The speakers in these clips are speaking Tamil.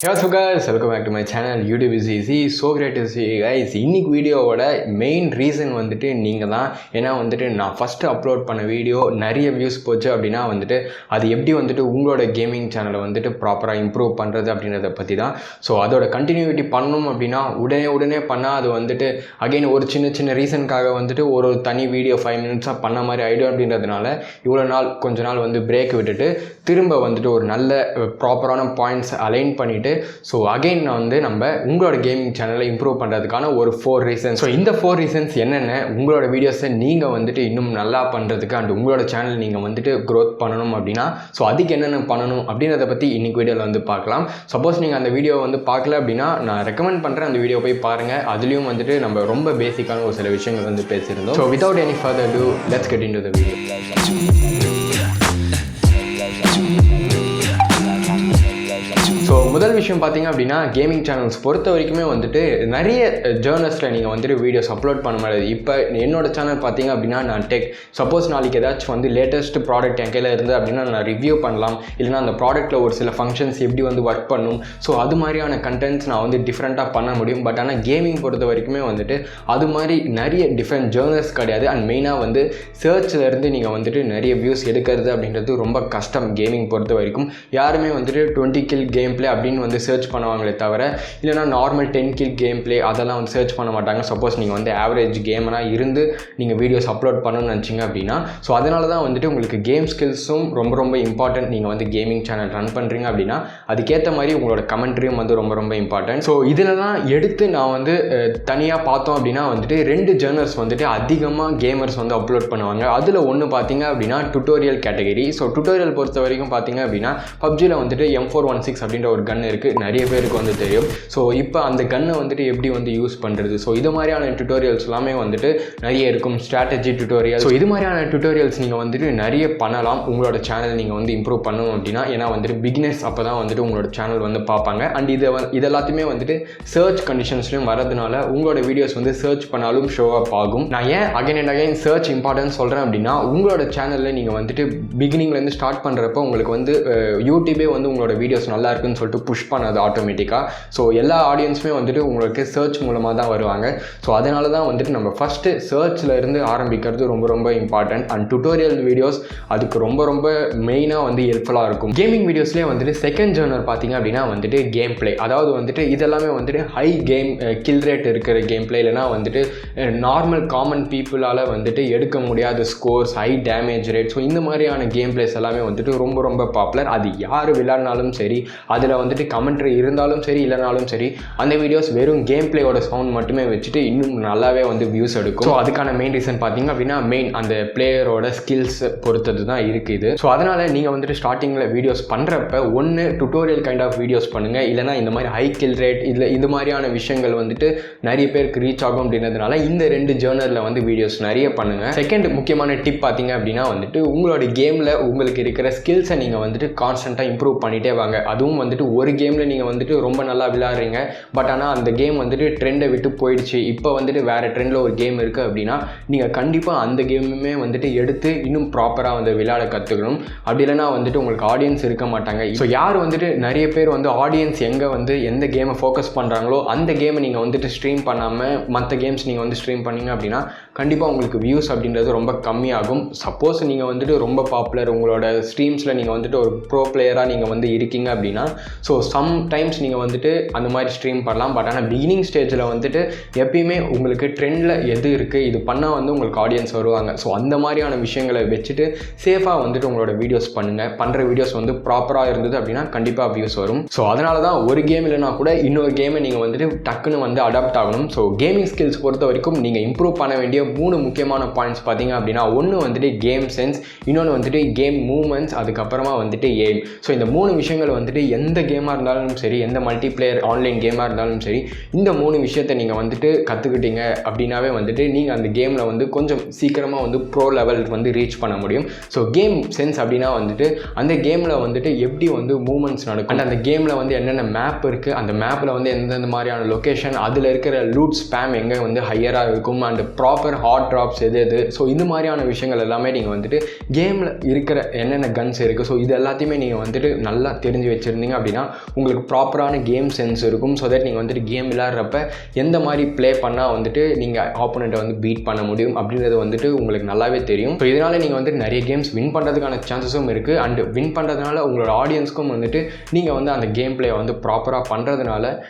Hey what's up guys, welcome back to my channel. YouTube is easy, so great to see you guys. இன்னைக்கு வீடியோவோட மெயின் ரீசன் வந்துட்டு நீங்கள் தான். ஏன்னா வந்துட்டு நான் ஃபஸ்ட்டு அப்லோட் பண்ண வீடியோ நிறைய வியூஸ் போச்சு அப்படின்னா வந்துட்டு அது எப்படி வந்துட்டு உங்களோட கேமிங் சேனலை வந்துட்டு ப்ராப்பராக இம்ப்ரூவ் பண்ணுறது அப்படின்றத பற்றி தான். ஸோ அதோட கண்டினியூட்டி பண்ணணும் அப்படின்னா உடனே பண்ணால் அது வந்துட்டு அகைன் ஒரு சின்ன ரீசனுக்காக வந்துட்டு ஒரு தனி வீடியோ 5 minutes பண்ண மாதிரி ஆகிடும் அப்படின்றதுனால இவ்வளோ கொஞ்ச நாள் வந்து பிரேக் விட்டுட்டு திரும்ப வந்துட்டு ஒரு நல்ல ப்ராப்பரான பாயிண்ட்ஸ் அலைன் பண்ணிவிட்டு ஸோ அகெயின் நான் வந்து நம்ம உங்களோட கேமிங் சேனலை இம்ப்ரூவ் பண்ணுறதுக்கான ஒரு 4 ரீசன்ஸ். ஸோ இந்த 4 ரீசன்ஸ் என்னென்ன உங்களோட வீடியோஸை நீங்கள் வந்துட்டு இன்னும் நல்லா பண்ணுறதுக்கு அண்ட் உங்களோட சேனல் நீங்கள் வந்துட்டு க்ரோத் பண்ணணும் அப்படின்னா ஸோ அதுக்கு என்னென்ன பண்ணணும் அப்படின்றத பற்றி இன்னைக்கு வீடியோவில் வந்து பார்க்கலாம். சப்போஸ் நீங்கள் அந்த வீடியோ வந்து பார்க்கல அப்படின்னா நான் ரெக்கமெண்ட் பண்ணுறேன், அந்த வீடியோ போய் பாருங்கள். அதுலேயும் வந்துட்டு நம்ம ரொம்ப பேசிக்கான ஒரு சில விஷயங்கள் வந்து பேசியிருந்தோம். So without any further to let's get into the video. So முதல் விஷயம் பார்த்தீங்க அப்படின்னா கேமிங் சேனல்ஸ் பொறுத்த வரைக்குமே வந்துட்டு நிறைய ஜேர்னல்ஸில் நீங்கள் வந்துட்டு வீடியோஸ் அப்லோட் பண்ண முடியாது. இப்போ என்னோட சேனல் பார்த்தீங்க அப்படின்னா நான் டெக், சப்போஸ் நாளைக்கு ஏதாச்சும் வந்து லேட்டஸ்ட் ப்ராடக்ட் என் கையில் இருந்து அப்படின்னா நான் ரிவ்யூ பண்ணலாம், இல்லைனா அந்த ப்ராடக்ட்டில் ஒரு சில ஃபங்க்ஷன்ஸ் எப்படி வந்து ஒர்க் பண்ணும், ஸோ அது மாதிரியான கண்டென்ட்ஸ் நான் வந்து டிஃப்ரெண்ட்டாக பண்ண முடியும். பட் ஆனால் கேமிங் பொறுத்த வரைக்குமே வந்துட்டு அது மாதிரி நிறைய டிஃப்ரெண்ட் ஜேர்னல்ஸ் கிடையாது. அண்ட் மெயினாக வந்து சர்ச்சிலேருந்து நீங்கள் வந்துட்டு நிறைய வியூஸ் எடுக்கிறது அப்படின்றது ரொம்ப கஷ்டம். கேமிங் பொறுத்த வரைக்கும் யாருமே வந்துட்டு 20 கில் கேம் பிளே அப்படின்னு வந்து சர்ச் பண்ணுவாங்களே தவிர இல்லைனா நார்மல் 10 கில் கேம் பிளே அதெல்லாம் வந்து சர்ச் பண்ண மாட்டாங்க. சப்போஸ் நீங்கள் வந்து ஆவரேஜ் கேமராக இருந்து நீங்கள் வீடியோஸ் அப்லோட் பண்ணணும்னு நினச்சிங்க அப்படின்னா ஸோ அதனால தான் வந்துட்டு உங்களுக்கு கேம் ஸ்கில்ஸும் ரொம்ப இம்பார்ட்டன்ட். நீங்கள் வந்து கேமிங் சேனல் ரன் பண்ணுறீங்க அப்படின்னா அதுக்கேற்ற மாதிரி உங்களோட கமெண்ட்ரியும் வந்து ரொம்ப இம்பார்ட்டன்ட். ஸோ இதிலலாம் எடுத்து நான் வந்து தனியாக பார்த்தோம் அப்படின்னா வந்துட்டு 2 ஜேர்னல்ஸ் வந்துட்டு அதிகமாக கேமர்ஸ் வந்து அப்லோட் பண்ணுவாங்க. அதில் ஒன்று பார்த்தீங்க அப்படின்னா டுட்டோரியல் கேட்டகரி. ஸோ டுட்டோரியல் பொறுத்த வரைக்கும் பார்த்தீங்க அப்படின்னா பப்ஜியில் வந்துட்டு M416 அப்படின்ற ஒரு கன் இருக்குது, நிறைய பேருக்கு வந்து தெரியும். ஸோ இப்போ அந்த கன்னை வந்துட்டு எப்படி வந்து யூஸ் பண்ணுறது, ஸோ இது மாதிரியான டுட்டோரியல்ஸ் எல்லாமே வந்துட்டு நிறைய இருக்கும். ஸ்ட்ராட்டஜி டுட்டோரியல், ஸோ இது மாதிரியான டுட்டோரியல்ஸ் நீங்கள் வந்துட்டு நிறைய பண்ணலாம் உங்களோட சேனல் நீங்கள் வந்து இம்ப்ரூவ் பண்ணணும் அப்படின்னா. ஏன்னா வந்துட்டு பிகினர்ஸ் அப்போ தான் வந்துட்டு உங்களோட சேனல் வந்து பார்ப்பாங்க. அண்ட் இது எல்லாத்தையுமே வந்துட்டு சர்ச் கண்டிஷன்ஸ்லையும் வரதுனால உங்களோட வீடியோஸ் வந்து சர்ச் பண்ணாலும் ஷோ அப் ஆகும். நான் ஏன் again and again search importance சொல்கிறேன் அப்படின்னா உங்களோட சேனலில் நீங்கள் வந்துட்டு பிகினிங்லேருந்து ஸ்டார்ட் பண்ணுறப்போ உங்களுக்கு வந்து யூடியூபே வந்து உங்களோட வீடியோஸ் நல்லா இருக்குன்னு சொல்லிட்டு புஷ் பண்ணது ஆட்டோமேட்டிக்காக. ஸோ எல்லா ஆடியன்ஸுமே வந்துட்டு உங்களுக்கு சர்ச் மூலமாக தான் வருவாங்க. ஸோ அதனால தான் வந்துட்டு நம்ம ஃபஸ்ட்டு சர்ச்சில் இருந்து ஆரம்பிக்கிறது ரொம்ப இம்பார்ட்டன்ட். அண்ட் டுட்டோரியல் வீடியோஸ் அதுக்கு ரொம்ப மெயினாக வந்து ஹெல்ப்ஃபுல்லாக இருக்கும். கேமிங் வீடியோஸ்லேயே வந்துட்டு செகண்ட் ஜேர்னர் பார்த்தீங்க அப்படின்னா வந்துட்டு கேம் பிளே, அதாவது வந்துட்டு இதெல்லாமே வந்துட்டு ஹை கேம் கில் ரேட் இருக்கிற கேம் பிளே, இல்லைனா வந்துட்டு நார்மல் காமன் பீப்புளால் வந்துட்டு எடுக்க முடியாத scores, high damage rate, so இந்த மாதிரியான கேம் பிளேஸ் எல்லாமே வந்துட்டு ரொம்ப பாப்புலர். அது யார் விளையாடினாலும் சரி, அதில் வந்துட்டு கமெண்ட்ரி இருந்தாலும் சரி இல்லைனாலும் சரி, அந்த வீடியோஸ் வெறும் கேம் பிளேயோட சவுண்ட் மட்டுமே வச்சுட்டு இன்னும் நல்லாவே வந்து வியூஸ் எடுக்கும். ஸோ அதுக்கான மெயின் ரீசன் பார்த்தீங்க அப்படின்னா அந்த பிளேயரோட ஸ்கில்ஸ் பொறுத்தது தான் இருக்குது. ஸோ அதனால் நீங்கள் வந்துட்டு ஸ்டார்டிங்கில் வீடியோஸ் பண்ணுறப்ப ஒன்று டுட்டோரியல் கைண்ட் ஆஃப் வீடியோஸ் பண்ணுங்கள், இல்லைனா இந்த மாதிரி ஹை கில் ரேட் இல்லை இது மாதிரியான விஷயங்கள் வந்துட்டு நிறைய பேருக்கு ரீச் ஆகும் அப்படின்றதுனால இந்த 2 ஜேர்னலில் வந்து வீடியோஸ் நிறைய பண்ணுங்கள். செகண்ட் முக்கியமான டிப் பார்த்தீங்க அப்படின்னா வந்துட்டு உங்களோட கேமில் உங்களுக்கு இருக்கிற ஸ்கில்ஸை நீங்கள் வந்துட்டு கான்ஸ்டண்ட்டாக இம்ப்ரூவ் பண்ணிகிட்டே வாங்க. அதுவும் வந்துட்டு ஒரு கேமில் நீங்கள் வந்துட்டு ரொம்ப நல்லா விளையாடுறீங்க, பட் ஆனால் அந்த கேம் வந்துட்டு ட்ரெண்டை விட்டு போயிடுச்சு, இப்போ வந்துட்டு வேறு ட்ரெண்டில் ஒரு கேம் இருக்குது அப்படின்னா நீங்கள் கண்டிப்பாக அந்த கேமுமே வந்துட்டு எடுத்து இன்னும் ப்ராப்பராக வந்து விளையாட கற்றுக்கணும். அப்படி இல்லைனா வந்துட்டு உங்களுக்கு ஆடியன்ஸ் இருக்க மாட்டாங்க. ஸோ யார் வந்துட்டு நிறைய பேர் வந்து ஆடியன்ஸ் எங்கே வந்து எந்த கேமை ஃபோக்கஸ் பண்ணுறாங்களோ அந்த கேமை நீங்கள் வந்துட்டு ஸ்ட்ரீம் பண்ணாமல் மற்ற கேம்ஸ் நீங்கள் வந்து ஸ்ட்ரீம் பண்ணிங்க அப்படின்னா கண்டிப்பாக உங்களுக்கு வியூஸ் அப்படின்றது ரொம்ப கம்மியாகும். சப்போஸ் நீங்கள் வந்துட்டு ரொம்ப பாப்புலர், உங்களோட ஸ்ட்ரீம்ஸில் நீங்கள் வந்துட்டு ஒரு ப்ரோ பிளேயராக நீங்கள் வந்து இருக்கீங்க அப்படின்னா ஸோ சம்டைம்ஸ் நீங்கள் வந்துட்டு அந்த மாதிரி ஸ்ட்ரீம் பண்ணலாம். பட் ஆனால் பிகினிங் ஸ்டேஜில் வந்துட்டு எப்பயுமே உங்களுக்கு ட்ரெண்டில் எது இருக்குது இது பண்ணால் வந்து உங்களுக்கு ஆடியன்ஸ் வருவாங்க. ஸோ அந்த மாதிரியான விஷயங்களை வச்சுட்டு சேஃபாக வந்துட்டு உங்களோட வீடியோஸ் பண்ணுங்கள். பண்ணுற வீடியோஸ் வந்து ப்ராப்பராக இருந்தது அப்படின்னா கண்டிப்பாக வியூஸ் வரும். ஸோ அதனால தான் ஒரு கேம் இல்லைனா கூட இன்னொரு கேமை நீங்கள் வந்துட்டு டக்குன்னு வந்து அடாப்ட் ஆகணும். ஸோ கேமிங் ஸ்கில்ஸ் பொறுத்த வரைக்கும் நீங்கள் இம்ப்ரூவ் பண்ண வேண்டிய 3 முக்கியமான பாயிண்ட்ஸ் பார்த்தீங்க அப்படின்னா ஒன்று வந்துட்டு கேம் சென்ஸ், இன்னொன்று வந்துட்டு கேம் மூவ்மெண்ட்ஸ், அதுக்கப்புறமா வந்துட்டு எய்ம். ஸோ இந்த 3 விஷயங்கள் வந்துட்டு எந்த கேமாக இருந்தாலும் சரி, எந்த மல்டிப்ளேயர் ஆன்லைன் கேமாக இருந்தாலும் சரி, இந்த 3 விஷயத்தை நீங்கள் வந்துட்டு கற்றுக்கிட்டீங்க அப்படின்னாவே வந்துட்டு நீங்கள் அந்த கேமில் வந்து கொஞ்சம் சீக்கிரமாக வந்து ப்ரோ லெவல் வந்து ரீச் பண்ண முடியும். ஸோ கேம் சென்ஸ் அப்படின்னா வந்துட்டு அந்த கேமில் வந்துட்டு எப்படி வந்து மூவ்மெண்ட்ஸ் நடக்கும், அண்ட் அந்த கேமில் வந்து என்னென்ன மேப் இருக்குது, அந்த மேப்பில் வந்து எந்தெந்த மாதிரியான லொக்கேஷன், அதில் இருக்கிற லூட் ஸ்பேம் எங்கே வந்து ஹையராக இருக்கும், அண்ட் ப்ராப்பர் ஹாட் ட்ராப்ஸ் எது. ஸோ இந்த மாதிரியான விஷயங்கள் எல்லாமே நீங்கள் வந்துட்டு கேமில் இருக்கிற என்னென்ன கன்ஸ் இருக்குது, ஸோ இது எல்லாத்தையுமே நீங்கள் வந்துட்டு நல்லா தெரிஞ்சு வச்சுருந்தீங்க அப்படின்னா உங்களுக்கு ப்ராப்பரான கேம் சென்ஸ் இருக்கும். ஸோ தட் நீங்கள் வந்துட்டு கேம் விளையாடுறப்ப எந்த மாதிரி ப்ளே பண்ணால் வந்துட்டு நீங்கள் ஆப்போனண்ட்டை வந்து பீட் பண்ண முடியும் அப்படின்றது வந்துட்டு உங்களுக்கு நல்லாவே தெரியும். ஸோ இதனால் நீங்கள் வந்துட்டு நிறைய கேம்ஸ் வின் பண்ணுறதுக்கான சான்சஸும் இருக்குது. அண்ட் வின் பண்ணுறதுனால உங்களோட ஆடியன்ஸ்க்கும் வந்துட்டு நீங்கள் வந்து அந்த கேம் பிளே வந்து ப்ராப்பராக பண்ணுறதுனால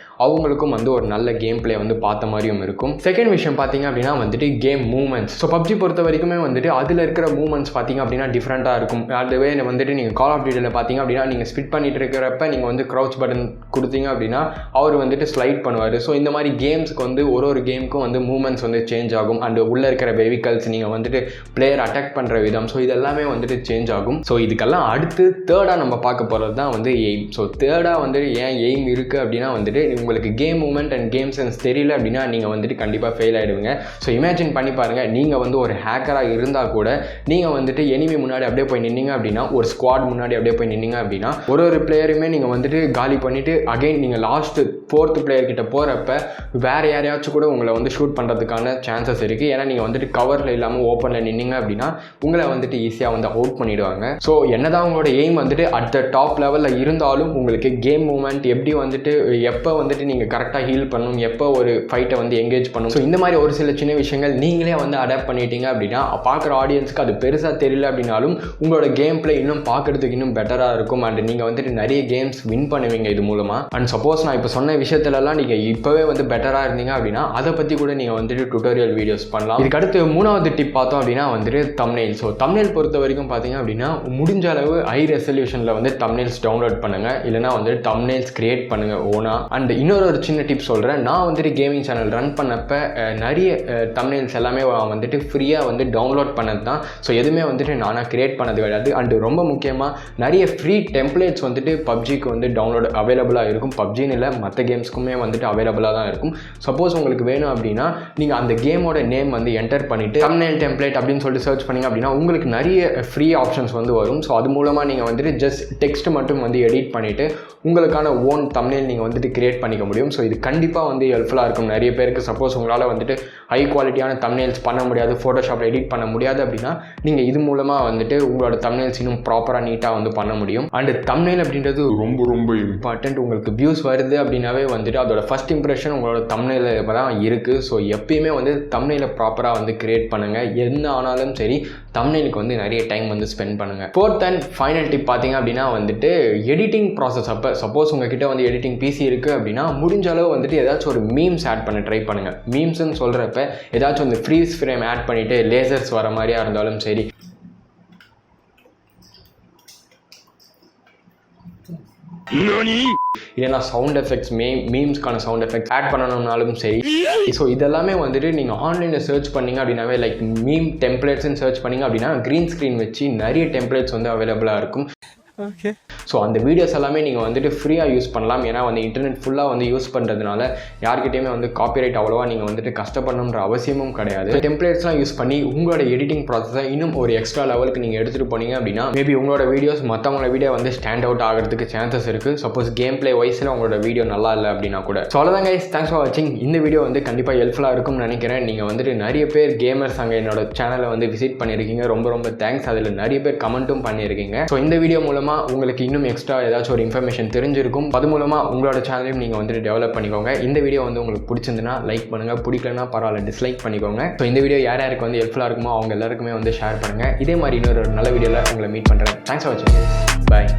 அவங்களுக்கும் வந்து ஒரு நல்ல கேம் பிளே வந்து பார்த்த மாதிரியும் இருக்கும். செகண்ட் விஷயம் பார்த்தீங்க அப்படின்னா வந்துட்டு கேம் மூவ்மெண்ட்ஸ். ஸோ பப்ஜி பொறுத்த வரைக்குமே வந்துட்டு அதில் இருக்கிற மூவ்மெண்ட்ஸ் பார்த்தீங்க அப்படின்னா டிஃப்ரெண்ட்டாக இருக்கும். அதுவே வந்துட்டு நீங்கள் கால் ஆஃப் டியூட்டியில் பார்த்தீங்க அப்படின்னா நீங்கள் ஸ்பிட் பண்ணிட்டு இருக்கிறப்ப நீங்கள் வந்து க்ரௌச் பட்டன் கொடுத்தீங்க அப்படின்னா அவர் வந்துட்டு ஸ்லைட் பண்ணுவார். ஸோ இந்த மாதிரி கேம்ஸ்க்கு வந்து ஒரு கேமுக்கும் வந்து மூவ்மெண்ட்ஸ் வந்து சேஞ்ச் ஆகும். அண்ட் உள்ளே இருக்கிற வெஹிக்கல்ஸ் நீங்கள் வந்துட்டு பிளேயர் அட்டாக் பண்ணுற விதம், ஸோ இதெல்லாமே வந்துட்டு சேஞ்ச் ஆகும். ஸோ இதுக்கெல்லாம் அடுத்து தேர்டாக நம்ம பார்க்க போகிறது தான் வந்து எய்ம். ஸோ தேர்டாக வந்துட்டு ஏன் எய்ம் இருக்குது அப்படின்னா வந்துட்டு உங்களுக்கு game movement and game sense தெரியல அப்படின்னா நீங்கள் வந்துட்டு கண்டிப்பாக ஃபெயில் ஆகிடுவீங்க. ஸோ இமேஜின் பண்ணி பாருங்கள், நீங்கள் வந்து ஒரு ஹேக்கராக இருந்தால் கூட நீங்கள் வந்துட்டு எனிமி முன்னாடி அப்படியே போய் நின்னீங்க அப்படின்னா, ஒரு ஸ்குவாட் முன்னாடி அப்படியே போய் நின்னீங்க அப்படின்னா ஒரு பிளேயருமே நீங்கள் வந்துட்டு காலி பண்ணிவிட்டு அகைன் நீங்கள் லாஸ்ட்டு 4th பிளேயர் கிட்ட போகிறப்ப வேறு யாரையாச்சும் கூட உங்களை வந்து ஷூட் பண்ணுறதுக்கான சான்சஸ் இருக்குது. ஏன்னா நீங்கள் வந்துட்டு கவரில் இல்லாமல் ஓப்பனில் நின்னீங்க அப்படின்னா உங்களை வந்துட்டு ஈஸியாக வந்து அவுட் பண்ணிவிடுவாங்க. ஸோ என்னதான் உங்களோட எய்ம் வந்துட்டு அட் த டாப் லெவலில் இருந்தாலும் உங்களுக்கு கேம் மூவ்மெண்ட் எப்படி வந்துட்டு எப்போ வந்துட்டு நீங்கள் கரெக்டாக ஹீல் பண்ணணும், எப்போ ஒரு ஃபைட்டை வந்து எங்கேஜ் பண்ணணும், ஸோ இந்த மாதிரி ஒரு சில சின்ன விஷயங்கள் நீங்களே வந்து அடாப்ட் பண்ணிட்டீங்க அப்படின்னா பார்க்குற ஆடியன்ஸ்க்கு அது பெருசாக தெரியல அப்படின்னாலும் உங்களோட கேம் பிளே இன்னும் பார்க்குறதுக்கு இன்னும் பெட்டராக இருக்கும். அண்ட் நீங்கள் வந்துட்டு நிறைய கேம்ஸ் வின் பண்ணுவீங்க இது மூலமாக. அண்ட் சப்போஸ் நான் இப்போ சொன்ன விஷயத்துலலாம் நீங்கள் இப்போவே வந்து பெட்டராக இருந்தீங்க அப்படின்னா அதை பற்றி கூட நீங்கள் வந்துட்டு டுட்டோரியல் வீடியோஸ் பண்ணலாம். இதுக்கு அடுத்து 3வது டிப் பார்த்தோம் அப்படின்னா வந்துட்டு தம்ப்நெயில். ஸோ தம்ப்நெயில் பொறுத்த வரைக்கும் பார்த்தீங்க அப்படின்னா முடிஞ்ச அளவு ஹை ரெசல்யூஷனில் வந்து தம்ப்நெயில்ஸ் டவுன்லோட் பண்ணுங்கள், இல்லைனா வந்துட்டு தம்ப்நெயில்ஸ் கிரியேட் பண்ணுங்கள் ஓனா. அண்ட் இன்னொரு சின்ன டிப் சொல்கிறேன், நான் வந்துட்டு கேமிங் சேனல் ரன் பண்ணப்போ நிறைய தம்ப்நெயில்ஸ் எல்லாமே வந்துட்டு ஃப்ரீயாக வந்து டவுன்லோட் பண்ணது தான். ஸோ எதுவுமே வந்துட்டு நானாக கிரியேட் பண்ணது கிடையாது. அண்டு ரொம்ப முக்கியமாக நிறைய ஃப்ரீ டெம்ப்ளேட்ஸ் வந்துட்டு பப்ஜிக்கு வந்து டவுன்லோட் அவைலபிளாக இருக்கும். பப்ஜின்னு இல்லை, மற்ற கேம்ஸ்க்குமே வந்துட்டு அவைலபிளாக தான் இருக்கும். சப்போஸ் உங்களுக்கு வேணும் அப்படின்னா நீங்கள் அந்த கேமோட நேம் வந்து என்டர் பண்ணிவிட்டு தம்ப்நெயில் டெம்ப்ளேட் அப்படின்னு சொல்லிட்டு சர்ச் பண்ணிங்க அப்படின்னா உங்களுக்கு நிறைய ஃப்ரீ ஆப்ஷன்ஸ் வந்து வரும். ஸோ அது மூலமாக நீங்கள் வந்துட்டு ஜஸ்ட் டெக்ஸ்ட் மட்டும் வந்து எடிட் பண்ணிவிட்டு உங்களுக்கான ஓன் தம்ப்நெயில் நீங்கள் வந்துட்டு கிரியேட் பண்ணிக்க முடியும். ஸோ இது கண்டிப்பாக வந்து ஹெல்ப்ஃபுல்லாக இருக்கும் நிறைய பேருக்கு. சப்போஸ் உங்களால் வந்துட்டு ஹை குவாலிட்டியான தம்ப்நெயில்ஸ் பண்ண முடியாது, ஃபோட்டோஷாப்பில் எடிட் பண்ண முடியாது அப்படின்னா நீங்கள் இது மூலமாக வந்துட்டு உங்களோட தம்ப்நெயில்ஸ் இன்னும் ப்ராப்பராக நீட்டாக வந்து பண்ண முடியும். அண்ட் தம்ப்நெயில் அப்படின்றது ரொம்ப ரொம்ப இம்பார்ட்டன்ட். உங்களுக்கு வியூஸ் வருது அப்படின்னாவே வந்துட்டு அதோட ஃபஸ்ட் இம்ப்ரெஷன் உங்களோட தம்ப்நெயிலில் தான் இருக்குது. ஸோ எப்பயுமே வந்து தம்ப்நெயிலை ப்ராப்பராக வந்து கிரியேட் பண்ணுங்கள். என்ன ஆனாலும் சரி தம்ப்நெயிலுக்கு வந்து நிறைய டைம் வந்து ஸ்பெண்ட் பண்ணுங்கள். 4th அண்ட் ஃபைனல் டிப் பார்த்தீங்க அப்படின்னா வந்துட்டு எடிட்டிங் ப்ராசஸ். அப்போ சப்போஸ் உங்ககிட்ட வந்து எடிட்டிங் பிசி இருக்குது அப்படின்னா முடிஞ்ச அளவு வந்துட்டு ஏதாச்சும் ஒரு மீம்ஸ் ஆட் பண்ண ட்ரை பண்ணுங்கள். மீம்ஸ்ன்னு சொல்கிறப்ப ஏதாச்சும் வந்து ஃப்ரீஸ் ஃப்ரேம் ஆட் பண்ணிவிட்டு லேசர்ஸ் வர மாதிரியாக இருந்தாலும் சரி, இல்லைனா சவுண்ட் எஃபெக்ட்ஸ் மீம்ஸ்க்கான சவுண்ட் எஃபெக்ட்ஸ் ஆட் பண்ணணும்னாலும் சரி. ஸோ இதெல்லாமே வந்துட்டு நீங்கள் ஆன்லைனில் சர்ச் பண்ணிங்க அப்படின்னாவே லைக் மீம் டெம்ப்ளேட்ஸ்ன்னு சர்ச் பண்ணிங்க அப்படின்னா க்ரீன் ஸ்க்ரீன் வச்சு நிறைய டெம்ப்ளேட்ஸ் வந்து அவைலபிளாக இருக்கும். ஓகே, ஸோ அந்த வீடியோஸ் எல்லாமே நீங்கள் வந்துட்டு ஃப்ரீயாக யூஸ் பண்ணலாம். ஏன்னா வந்து இன்டர்நெட் ஃபுல்லாக வந்து யூஸ் பண்ணுறதுனால யார்கிட்டையுமே வந்து காப்பிரைட் அவ்வளோவா நீங்கள் வந்துட்டு கஷ்டப்படணுன்ற அவசியமும் கிடையாது. டெம்ப்ளேட்ஸ்லாம் யூஸ் பண்ணி உங்களோட எடிட்டிங் ப்ராசஸை இன்னும் ஒரு எக்ஸ்ட்ரா லெவலுக்கு நீங்கள் எடுத்துகிட்டு போனீங்க அப்படின்னா மேபி உங்களோட வீடியோஸ் மற்றவங்களோட வீடியோ வந்து ஸ்டாண்ட் அவுட் ஆகிறதுக்கு சான்சஸ் இருக்குது. சப்போஸ் கேம் பிளே வைஸில் உங்களோட வீடியோ நல்லா இல்லை அப்படின்னா கூட. ஸோ அவ்வளோதான் கைஸ், தேங்க்ஸ் ஃபார் வாட்சிங். இந்த வீடியோ வந்து கண்டிப்பாக ஹெல்ப்ஃபுல்லாக இருக்கும்னு நினைக்கிறேன். நீங்கள் வந்துட்டு நிறைய பேர் கேமர்ஸ் அங்கே என்னோட சேனலை வந்து விசிட் பண்ணியிருக்கீங்க, ரொம்ப ரொம்ப தேங்க்ஸ். அதில் நிறைய பேர் கமெண்ட்டும் பண்ணியிருக்கீங்க. ஸோ இந்த வீடியோ மூலமாக உங்களுக்கு இன்னும் எக்ஸ்ட்ரா ஏதாச்சும் ஒரு இன்ஃபர்மேஷன் தெரிஞ்சிருக்கும். அது மூலமாக உங்களோட சேனலையும் நீங்கள் வந்துட்டு டெவலப் பண்ணிக்கோங்க. இந்த வீடியோ வந்து உங்களுக்கு பிடிச்சிருந்துன்னா லைக் பண்ணுங்கள், பிடிக்கலன்னா பரவாயில்ல டிஸ்லைக் பண்ணிக்கோங்க. ஸோ இந்த வீடியோ யார் யாருக்கு வந்து ஹெல்ப்ஃபுல்லாக இருக்குமோ அவங்க எல்லாருக்குமே வந்து ஷேர் பண்ணுங்கள். இதே மாதிரி இன்னொரு நல்ல வீடியோவில் உங்களை மீட் பண்ணுறேன். தேங்க்ஸ் ஃபார் வாட்சிங். பாய்.